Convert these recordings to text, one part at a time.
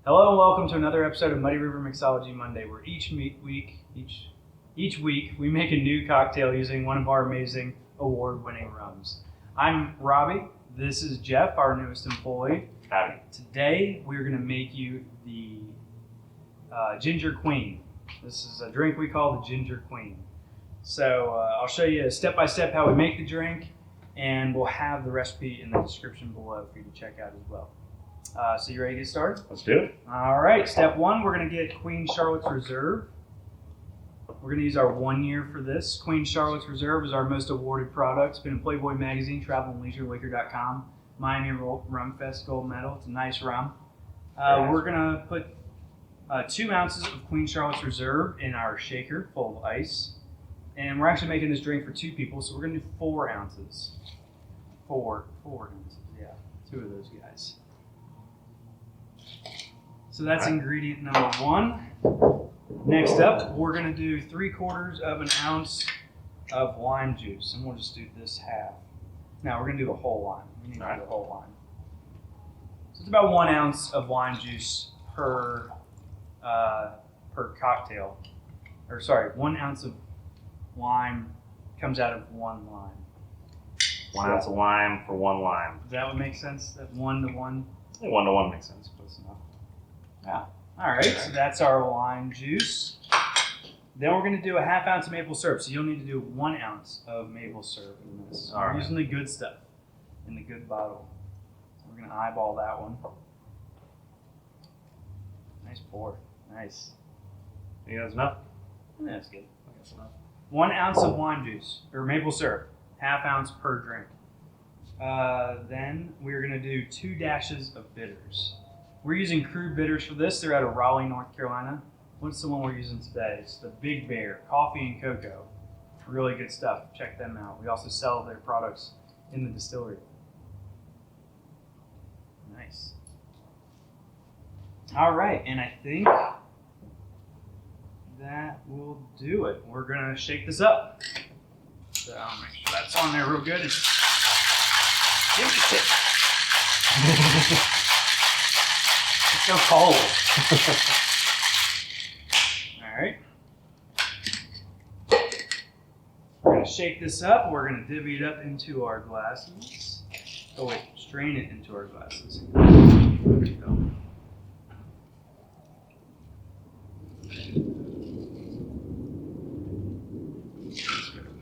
Hello and welcome to another episode of Muddy River Mixology Monday, where each week we make a new cocktail using one of our amazing award-winning rums. I'm Robbie. This is Jeff, our newest employee. Howdy. Today we're going to make you the Ginger Queen. This is a drink we call the Ginger Queen. So I'll show you step-by-step how we make the drink, and we'll have the recipe in the description below for you to check out as well. So you ready to get started? Let's do it. All right, step one, we're going to get Queen Charlotte's Reserve. We're going to use our 1 year for this. Queen Charlotte's Reserve is our most awarded product. It's been in Playboy Magazine, TravelAndLeisureLiquor.com, Miami Rum Fest Gold Medal. It's a nice rum. We're going to put 2 ounces of Queen Charlotte's Reserve in our shaker full of ice. And we're actually making this drink for 2 people, so we're going to do 4 ounces. 4 ounces, yeah. 2 of those guys. So that's ingredient number 1. Next up, we're going to do 3/4 of an ounce of lime juice, and we'll just do this half. Now we're going to do the whole lime. We need to do the whole lime. So it's about 1 ounce of lime juice per cocktail. Or sorry, 1 ounce of lime comes out of 1 lime. 1 ounce of lime for 1 lime. Does that would make sense? That 1 to 1? 1 to 1 makes sense. Close enough. Yeah. All right, so that's our lime juice. Then we're going to do a 1/2 ounce of maple syrup. So you'll need to do 1 ounce of maple syrup in this. We're using the good stuff in the good bottle. So we're going to eyeball that one. Nice pour. Nice. You think that's enough? Yeah, that's good. That's enough. 1 ounce of lime juice, or maple syrup, 1/2 ounce per drink. Then we're going to do 2 dashes of bitters. We're using Crude bitters for this. They're out of Raleigh, North Carolina. What's the one we're using today? It's the Big Bear Coffee and Cocoa. Really good stuff. Check them out. We also sell their products in the distillery. Nice. All right, and I think that will do it. We're going to shake this up. So I'll make sure that's on there real good. It's so cold. All right. We're going to shake this up. We're going to divvy it up into our glasses. Oh wait, strain it into our glasses. There we go.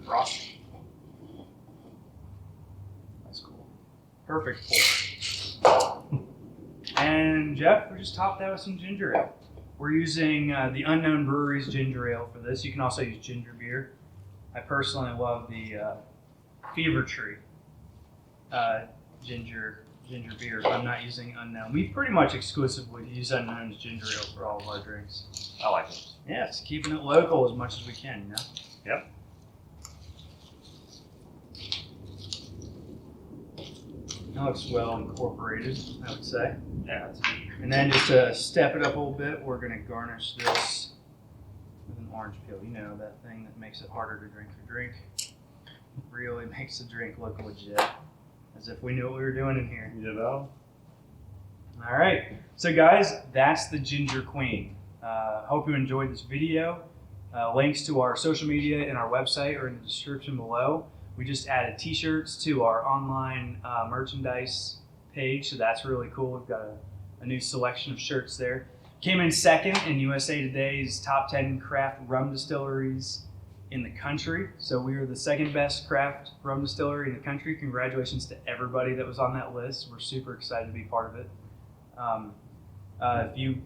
Frosting. That's cool. Perfect pour. And Jeff, we just topped that with some ginger ale. We're using the Unknown Brewery's ginger ale for this. You can also use ginger beer. I personally love the Fever Tree ginger beer, but I'm not using Unknown. We pretty much exclusively use Unknown's ginger ale for all of our drinks. I like it. Yeah, it's keeping it local as much as we can, you know? Yep. That looks well incorporated, I would say. Yeah. And then just to step it up a little bit, we're going to garnish this with an orange peel. You know, that thing that makes it harder to drink your drink. Really makes the drink look legit. As if we knew what we were doing in here. You know? All right. So guys, that's the Ginger Queen. Hope you enjoyed this video. Links to our social media and our website are in the description below. We just added t-shirts to our online merchandise page, so that's really cool. We've got a new selection of shirts there. Came in second in USA Today's top 10 craft rum distilleries in the country. So we were the 2nd best craft rum distillery in the country. Congratulations to everybody that was on that list. We're super excited to be part of it. If you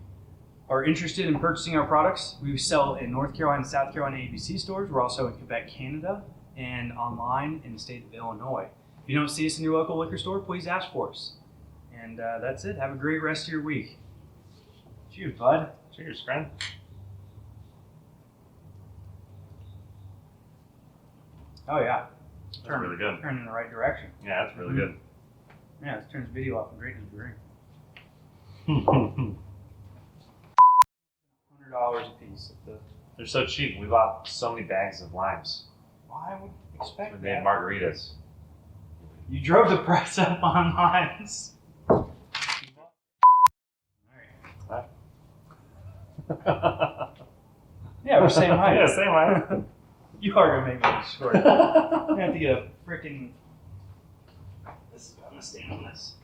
are interested in purchasing our products, we sell in North Carolina and South Carolina ABC stores. We're also in Quebec, Canada, and online in the state of Illinois. If you don't see us in your local liquor store, please ask for us. And that's it. Have a great rest of your week. Cheers, bud. Cheers, friend. Oh, yeah. That's really good. Turn in the right direction. Yeah, that's really good. Yeah, let's turn this video off and drink this drink. $100 a piece. They're so cheap. We bought so many bags of limes. Well, I would expect We made that. margaritas. You drove the price up on limes. All right. All right. Yeah, we're same height. Yeah, same height. You are gonna make me look short. I'm gonna have to get a freaking. This is gonna stand on this.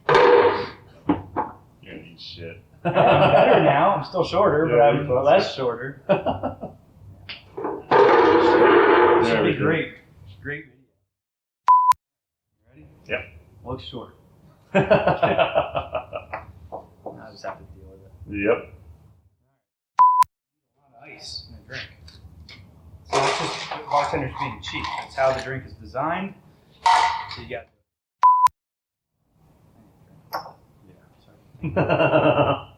You're gonna eat shit. I'm better now. I'm still shorter, but Yeah, I'm you're closer. less shorter. This should be great. Great video. You ready? Yep. Look short. I just have to deal with it. Yep. A lot of ice in a drink. So that's just bartenders being cheap. That's how the drink is designed. So you got. Yeah. Sorry.